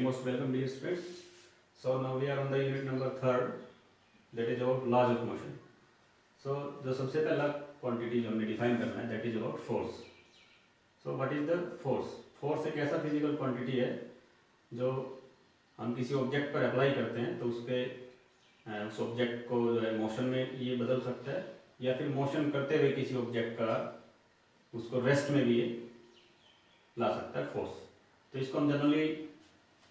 most welcome dear students. So now we are on the unit number 3rd, that is about laws of motion. So जो सबसे पहला quantity जो हमने define करना है that is about force. So what is the force? Force एक ऐसा physical quantity है जो हम किसी ऑब्जेक्ट पर अप्लाई करते हैं तो उसके उस ऑब्जेक्ट को जो है मोशन में ये बदल सकता है या फिर मोशन करते हुए किसी ऑब्जेक्ट का उसको रेस्ट में भी ये ला सकता है फोर्स. तो इसको हम जनरली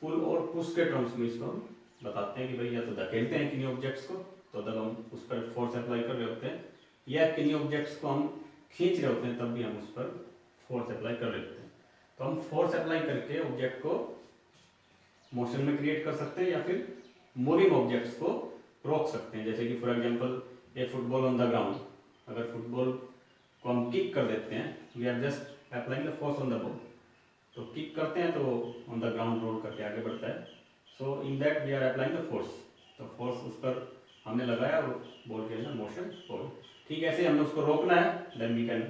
पुल और पुश के टर्म्स में इसको हम बताते हैं कि भाई या तो धकेलते हैं किन्हीं ऑब्जेक्ट्स को तो तब हम उस पर फोर्स अप्लाई कर रहे होते हैं या किन्हीं ऑब्जेक्ट्स को हम खींच रहे होते हैं तब भी हम उस पर फोर्स अप्लाई कर रहे होते हैं. तो हम फोर्स अप्लाई करके ऑब्जेक्ट को मोशन में क्रिएट कर सकते हैं या फिर मूविंग ऑब्जेक्ट्स को रोक सकते हैं. जैसे कि for example a football on the ground, अगर फुटबॉल को हम किक कर देते हैं, we are just applying the force on the ball. तो किक करते हैं तो ऑन द ग्राउंड रोल करके आगे बढ़ता है. So in that we are applying the force. तो फोर्स उस पर हमने लगाया और बॉल के अंदर मोशन हो गई. ठीक ऐसे हमने उसको रोकना है, then we can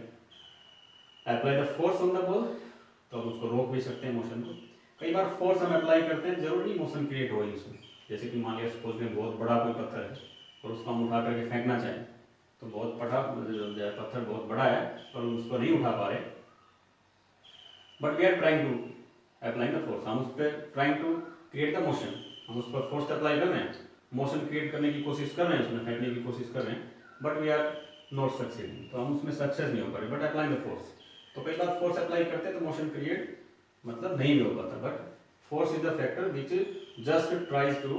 apply the force on the ball. तो हम उसको रोक भी सकते हैं मोशन को. कई बार फोर्स हम अप्लाई करते हैं, जरूरी नहीं मोशन क्रिएट हो उसमें. जैसे कि मान लिया सपोज में बहुत बड़ा कोई पत्थर है और उसको हम उठा करके फेंकना चाहें तो बहुत बड़ा पत्थर बहुत बड़ा है और उसको नहीं उठा पा रहे, but we are trying to apply the force. हम उस पर trying to create the motion, हम उस पर फोर्स अप्लाई कर रहे हैं, मोशन क्रिएट करने की कोशिश कर रहे हैं, उसमें फेंकने की कोशिश कर रहे हैं, but we are not successful. तो हम उसमें सक्सेस नहीं हो पा रहे, बट अप्लाई द फोर्स. तो कई बार फोर्स अप्लाई करते हैं तो मोशन क्रिएट मतलब नहीं भी हो पाता, but force is the factor which just tries to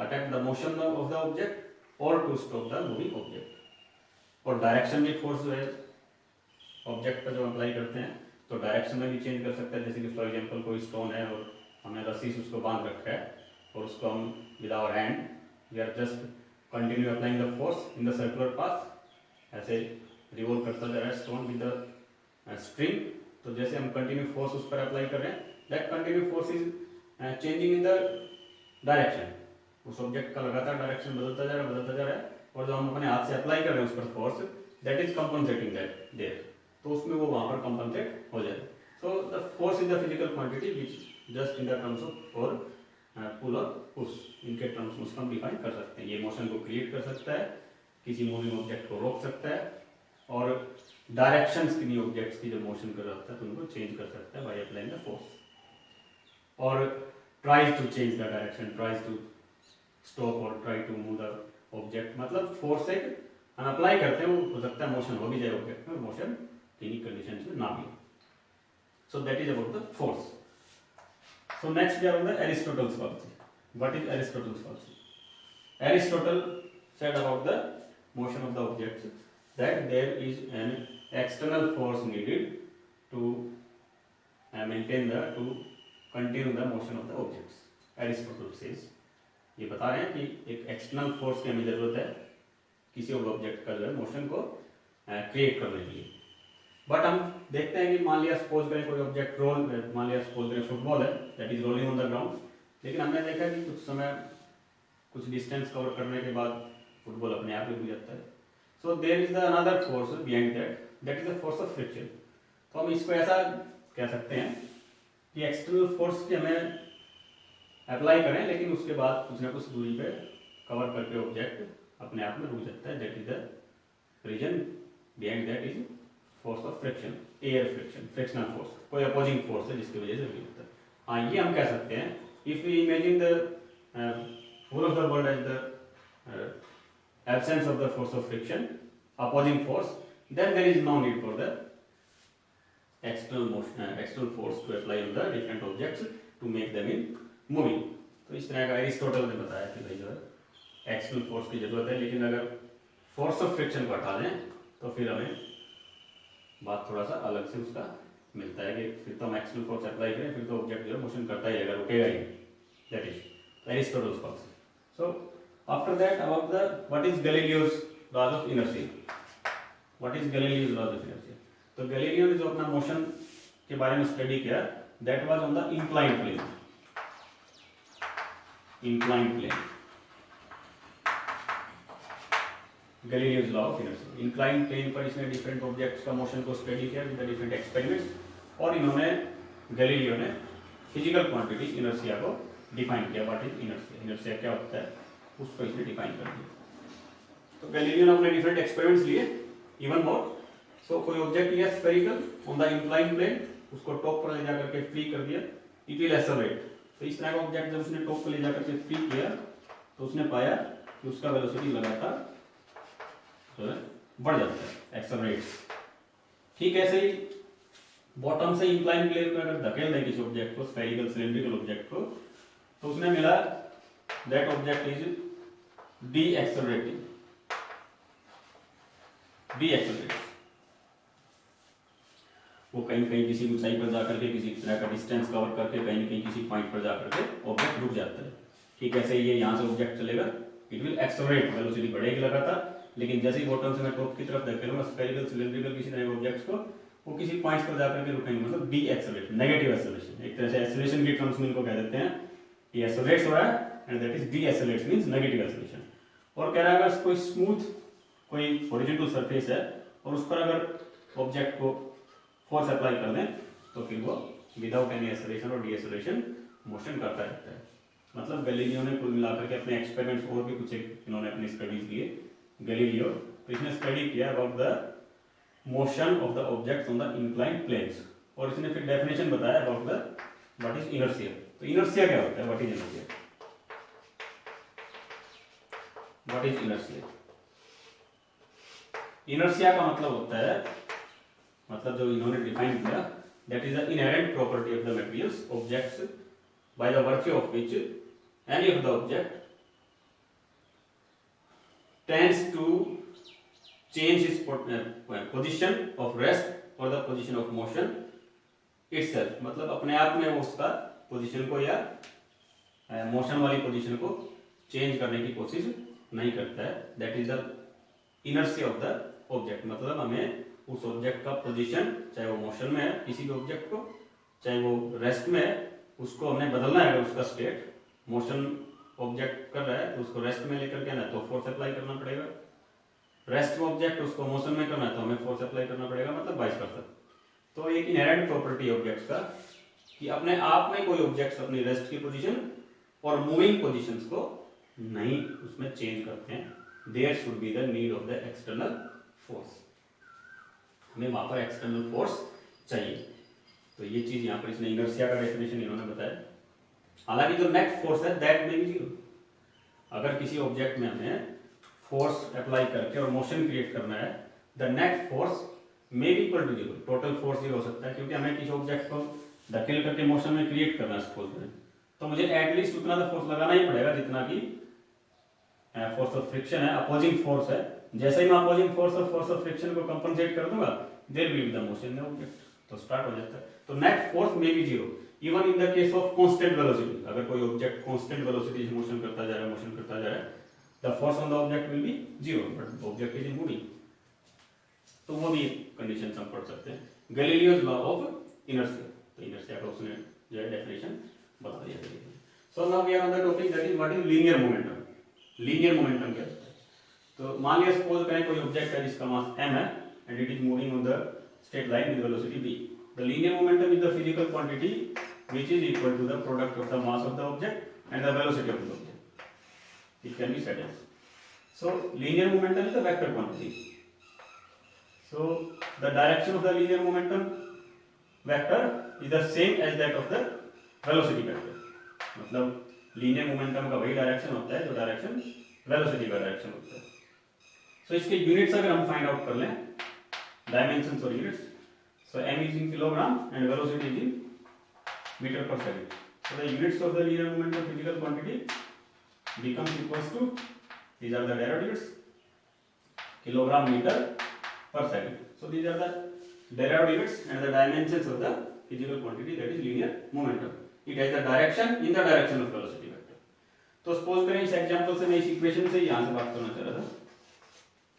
attack the motion of the object और to stop the moving object. और डायरेक्शन भी फोर्स जो है ऑब्जेक्ट पर जो अप्लाई करते हैं तो डायरेक्शन में भी चेंज कर सकता है. जैसे कि फॉर एग्जांपल कोई स्टोन है और हमने रस्सी से उसको बांध रखा है और उसको हम with our hand we are just continue applying the force in the circular path. ऐसे रिवॉल्व करता जा रहा है स्टोन विद द स्प्रिंग. तो जैसे हम कंटिन्यू फोर्स उस पर अप्लाई कर रहे हैं, that continue force is changing in the direction. उस ऑब्जेक्ट का लगातार डायरेक्शन बदलता जा रहा है और जो हम अपने हाथ से अप्लाई कर रहे हैं उस पर force, that is compensating that there. तो उसमें वो वहां पर कंपनसेट हो जाए. So the force is the physical quantity which just in the terms of और पुल और पुश, इनके टर्म्स में उसको हम डिफाइन कर सकते हैं. ये मोशन को क्रिएट कर सकता है, किसी मूविंग ऑब्जेक्ट को रोक सकता है और डायरेक्शंस किन्हीं ऑब्जेक्ट्स की जो मोशन कर रहा होता है तो उनको चेंज कर सकता है बाय अप्लाइंग द फोर्स. और tries to change the direction, tries to stop और try to move the object. मतलब फोर्स एक हम अप्लाई करते हैं, वो हो सकता है मोशन हो भी जाए ऑब्जेक्ट में, मोशन किन्हीं कंडीशन में ना भी. So that is about the force. So next we are on the Aristotle's policy. What is Aristotle's policy? Aristotle said about the motion of the objects that there is an external force needed to continue the motion of the objects. Aristotle says, ये बता रहे हैं कि एक external force की हमें जरूरत है किसी ऑब्जेक्ट का जो है मोशन को क्रिएट करने के लिए. बट हम देखते हैं कि मान लिया सपोज करें कोई ऑब्जेक्ट रोल, मान लिया सपोज करें फुटबॉल है that is rolling on the ground, लेकिन हमने देखा कि कुछ समय कुछ डिस्टेंस कवर करने के बाद फुटबॉल अपने आप ही रुक जाता है. So there is the another force behind that is the force of friction. तो हम इसको ऐसा कह सकते हैं कि एक्सटर्नल फोर्स की हमें अप्लाई करें लेकिन उसके बाद कुछ ना कुछ दूरी पे कवर करके ऑब्जेक्ट अपने आप में रुक जाता है. That is the reason behind that is force of friction, air friction, frictional force. कोई अपोजिंग फोर्स है जिसकी वजह से रुक जाता है. हाँ, ये हम कह सकते हैं if we imagine the whole of the world as the absence of the force of friction, opposing force, then there is no need for the external motion, external force to apply on the different objects to make them in moving. तो इस तरह का Aristotle ने बताया कि भाई जो है एक्सटर्नल फोर्स की जरूरत है, लेकिन अगर फोर्स ऑफ फ्रिक्शन को हटा दें तो फिर हमें बात थोड़ा सा अलग से उसका मिलता है कि फिर तो हम एक्सटर्नल फोर्स अप्लाई करें फिर तो ऑब्जेक्ट जो है मोशन करता ही रहेगा, रुकेगा ही. That is Aristotle's force. So after that about the what is Galileo's laws of inertia. What is Galileo's laws of inertia? तो गैलीलियो ने जो अपना मोशन के बारे में स्टडी किया that was on the inclined plane. Galileo's law of inertia. inclined plane पर इसने डिफरेंट ऑब्जेक्ट्स का मोशन को स्टडी किया विद डिफरेंट एक्सपेरिमेंट्स और इन्होंने गैलीलियो ने फिजिकल क्वांटिटी इनर्शिया को डिफाइन किया। व्हाट इज इनर्शिया, इनर्शिया क्या होता है उसको इसने डिफाइन कर दिया। तो गैलीलियो ने अपने डिफरेंट एक्सपेरिमेंट्स लिए। इवन मोर, सो कोई ऑब्जेक्ट लिया spherical on the incline plane, उसको टॉप पर ले जाकर के फ्री कर दिया, इट विल एक्सेलरेट। तो इस तरह का ऑब्जेक्ट जब उसने टॉप पर ले जाकर के फ्री किया तो उसने पाया कि उसका वेलोसिटी लगातार जो है बढ़ जाता है, एक्सेलरेट्स। ठीक ऐसे ही बॉटम से इंक्लाइन प्लेन पर अगर धकेल दें किसी ऑब्जेक्ट को, स्फेरिकल सिलेंड्रिकल ऑब्जेक्ट को, तो उसने मिला that object is D accelerating, D accelerate. वो कहीं कहीं किसी ऊंचाई पर जाकर के किसी तरह का डिस्टेंस कवर करके कहीं न कहीं किसी पॉइंट पर जाकर के ऑब्जेक्ट रुक जाता है। ठीक ऐसे ये यहाँ से ऑब्जेक्ट चलेगा, इट विल एक्सेलरेट, वेलोसिटी बढ़ेगी लगातार। लेकिन जैसे ही बॉटम से मैं टॉप की तरफ धकेलूंगा स्फेरिकल सिलेंड्रिकल किसी तरह के ऑब्जेक्ट्स को, वो किसी पॉइंट पर जाकर के रुकेंगे, मतलब डी एक्सेलरेट, नेगेटिव एक्सेलरेशन। एक तरह से एक्सेलरेशन की टर्म्स में इनको कह देते हैं कि एक्सेलरेट्स हो रहा है and that is D accelerate means negative acceleration. और कह रहा है अगर कोई स्मूथ कोई हॉरिजॉन्टल सरफेस है और उस पर अगर ऑब्जेक्ट को फोर्स अप्लाई कर दें तो फिर वो विदाउट एनी एक्सेलरेशन और डीएक्सेलरेशन मोशन करता रहता है। मतलब गैलीलियो ने कुल मिलाकर के अपने एक्सपेरिमेंट्स और भी कुछ इन्होंने अपनी स्टडीज किए गैलीलियो, तो इसने स्टडी किया about the motion of the objects on the inclined planes, और इसने फिर डेफिनेशन बताया about the what is inertia. तो इनर्शिया क्या होता है, what is inertia, what is inertia. Inertia का मतलब होता है, मतलब जो इन्होंने डिफाइन किया, that is the inherent property of the materials objects by the virtue of which any of the object tends to change its position of rest और the position of motion itself. मतलब अपने आप में वो उसका position को या motion वाली पोजीशन को चेंज करने की कोशिश नहीं करता है। That is the inertia of the object. मतलब हमें उस ऑब्जेक्ट का पोजीशन, चाहे वो मोशन में है किसी भी ऑब्जेक्ट को, चाहे वो रेस्ट में है, उसको हमने बदलना है। अगर उसका स्टेट मोशन ऑब्जेक्ट कर रहा है तो उसको रेस्ट में लेकर के आना है तो फोर्स अप्लाई करना पड़ेगा, रेस्ट में ऑब्जेक्ट उसको मोशन में करना है तो हमें फोर्स अप्लाई करना पड़ेगा, मतलब वाइस वर्सा। तो एक इनहेरेंट प्रॉपर्टी ऑब्जेक्ट का कि अपने आप में कोई ऑब्जेक्ट अपनी रेस्ट की पोजीशन और मूविंग पोजीशंस को नहीं उसमें चेंज करते हैं। There should be the need of the external force, हमें वहां पर एक्सटर्नल फोर्स चाहिए। तो ये चीज यहाँ पर इसने इनर्शिया का डेफिनेशन इन्होंने बताया। हालांकि जो नेट फोर्स है दैट में भी जीरो। अगर किसी ऑब्जेक्ट में हमें फोर्स अप्लाई करके और मोशन क्रिएट करना है, the net force may be equal to zero, total force zero हो सकता है, क्योंकि हमें किसी ऑब्जेक्ट को धकेल करके मोशन में क्रिएट करना है सपोज करें, तो मुझे एटलीस्ट उतना तो फोर्स लगाना ही पड़ेगा जितना कि फोर्स ऑफ फ्रिक्शन है, अपोजिंग फोर्स है। जैसे ही मैं अपोजिंग फोर्स और फोर्स ऑफ फ्रिक्शन को कंपनसेट कर दूंगा, there will be the motion in the object, तो स्टार्ट हो जाता है। तो net force may be zero even in the case of constant velocity. अगर कोई ऑब्जेक्ट कांस्टेंट वेलोसिटी से मोशन करता जा रहा है, मोशन करता जा रहा है, the force on the object will be zero, but object is moving. तो वो भी कंडीशन हम पढ़ सकते हैं, गैलीलियोस लॉ ऑफ इनर्शिया। तो इनर्शिया का उसने जो है डेफिनेशन बता दिया। So now we are on the topic that is what is linear momentum. Linear momentum क्या होता है? तो मान लिया सपोज करें कोई ऑब्जेक्ट है जिसका मास m है and it is moving on the straight line with velocity v. The linear momentum is the physical quantity which is equal to the product of the mass of the object and the velocity of the object. It can be said as. So linear momentum is the vector quantity. So the direction of the linear momentum vector is the same as that of the velocity vector. मतलब linear momentum का वही direction होता है जो direction velocity का direction होता है. सो इसके यूनिट्स अगर हम फाइंड आउट कर लें, डायमेंशंस और units, so m is in kilogram and velocity is in meter per second. So the units of the linear momentum physical quantity becomes equals to, these are the derivatives, kilogram meter per second. So these are the derivatives and the dimensions of the physical quantity that is linear momentum. It has the direction in the direction of velocity vector. तो suppose करें इस example से मैं इस equation से यहाँ से बात करना चाह रहा था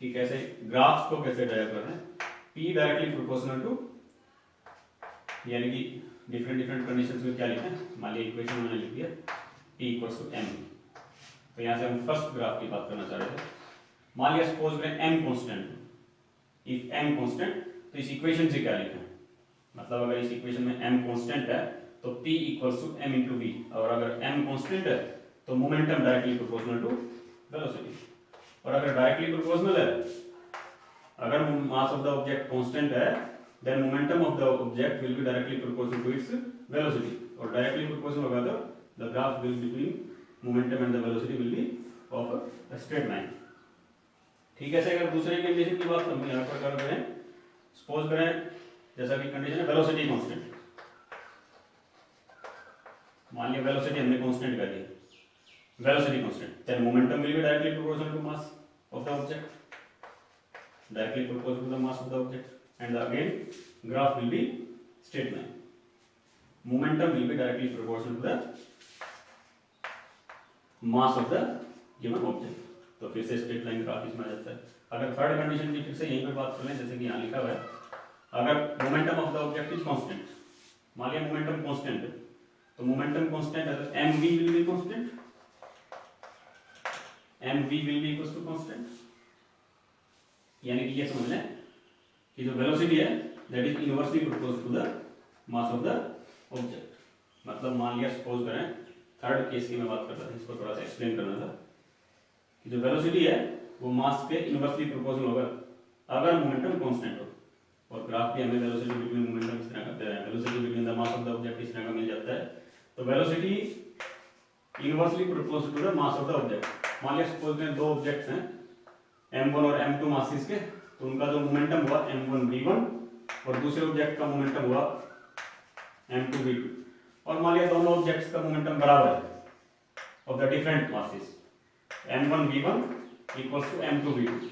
कि कैसे ग्राफ्स को कैसे ड्राइव कर रहे हैं. P डायरेक्टली प्रोपोर्शनल टू, यानी कि डिफरेंट कंडीशंस में क्या लिखा है, मान लिया इक्वेशन मैंने लिख दिया P इक्वल्स टू m. तो यहाँ से हम फर्स्ट ग्राफ की बात करना चाह रहे थे. मान लिया सपोज करें m constant. If m constant तो इस इक्वेशन से क्या लिखें, मतलब अगर इस इक्वेशन में m कांस्टेंट है तो p equals to m into v, और अगर m कांस्टेंट है तो momentum directly proportional to velocity. और अगर डायरेक्टली प्रोपोर्शनल है, अगर mass of the object constant है, then momentum of the object will be directly proportional to its velocity, और डायरेक्टली प्रोपोर्शनल होगा तो the graph will between momentum and the velocity will be of a straight line. ठीक है। अगर दूसरे condition की बात हम यहाँ पर कर रहे हैं, सपोज करें जैसा कि कंडीशन है वेलोसिटी कांस्टेंट, मान लिया वेलोसिटी हमने कांस्टेंट कर दी, velocity constant, then momentum will be directly proportional to mass of the object, directly proportional to the mass of the object, and again graph will be straight line. Momentum will be directly proportional to the mass of the given object. तो फिर से straight line graph इसमें आ जाता है। अगर third condition की फिर से यहीं पे बात कर लें, जैसे कि यहाँ लिखा हुआ है, अगर momentum of the object is constant, मान लिया मोमेंटम कांस्टेंट है, तो मोमेंटम कांस्टेंट है तो mv will be constant, mv will be equals to constant, यानी कि ये समझ लें कि जो वेलोसिटी है that is inversely proportional to the mass of the object. मतलब मान लिया सपोज करें, थर्ड केस की मैं बात कर रहा था, इसको थोड़ा सा एक्सप्लेन करना था कि जो वेलोसिटी है वो मास पे इनवर्सली प्रोपोर्शनल होगा अगर मोमेंटम कांस्टेंट हो। और ग्राफ भी हमें वेलोसिटी बिटवीन मोमेंटम इस तरह का दे रहा है, velocity between the mass of the object इस तरह का मिल जाता है। तो velocity inversely proportional to the mass of the object. मान लिया सपोज करें दो ऑब्जेक्ट्स हैं m1 और m2 मासेस के, तो उनका जो मोमेंटम हुआ m1v1 और दूसरे ऑब्जेक्ट का मोमेंटम हुआ m2v2, और मान लिया दोनों ऑब्जेक्ट्स का मोमेंटम बराबर है of the different masses, m1v1 equals to m2v2।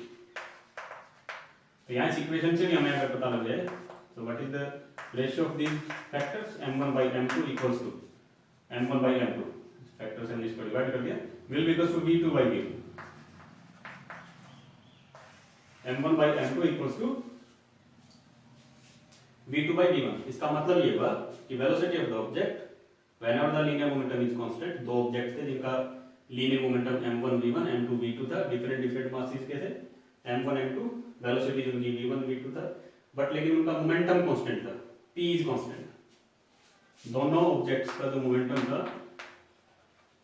तो यहाँ इस इक्वेशन से भी हमें अगर पता लग जाए तो what is the ratio of these factors, m1/m2 equals to m1/m2, factor से हमने इसको डिवाइड कर दिया, will be equals to v2/v2, m1/m2 equals to v2/v1। इसका मतलब ये हुआ कि velocity of the object whenever the linear momentum is constant, दो ऑब्जेक्ट्स थे जिनका लीनियर मोमेंटम m1v1 m2v2 था, डिफरेंट मासेस के थे, m1 m2, वेलोसिटी उनकी v1 v2 था, बट लेकिन उनका मोमेंटम कांस्टेंट था, p इज कांस्टेंट, दोनों ऑब्जेक्ट्स का जो मोमेंटम था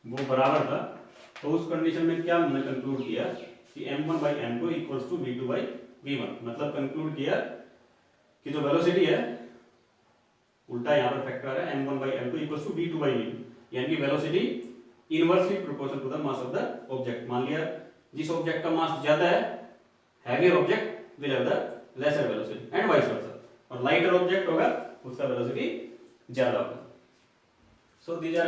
वो बराबर था। तो उस कंडीशन में क्या हमने कंक्लूड किया कि m1/m2 इक्वल्स टू v2/v1, मतलब कंक्लूड किया कि जो वेलोसिटी है उल्टा यहाँ पर फैक्टर है m1/m2 इक्वल्स टू v2/v1, यानी कि velocity inversely proportional to the mass of the object. मान लिया जिस ऑब्जेक्ट का मास ज्यादा है, heavier object will have the lesser velocity and vice versa, और लाइटर ऑब्जेक्ट होगा उसका वेलोसिटी ज्यादा होगा। So these are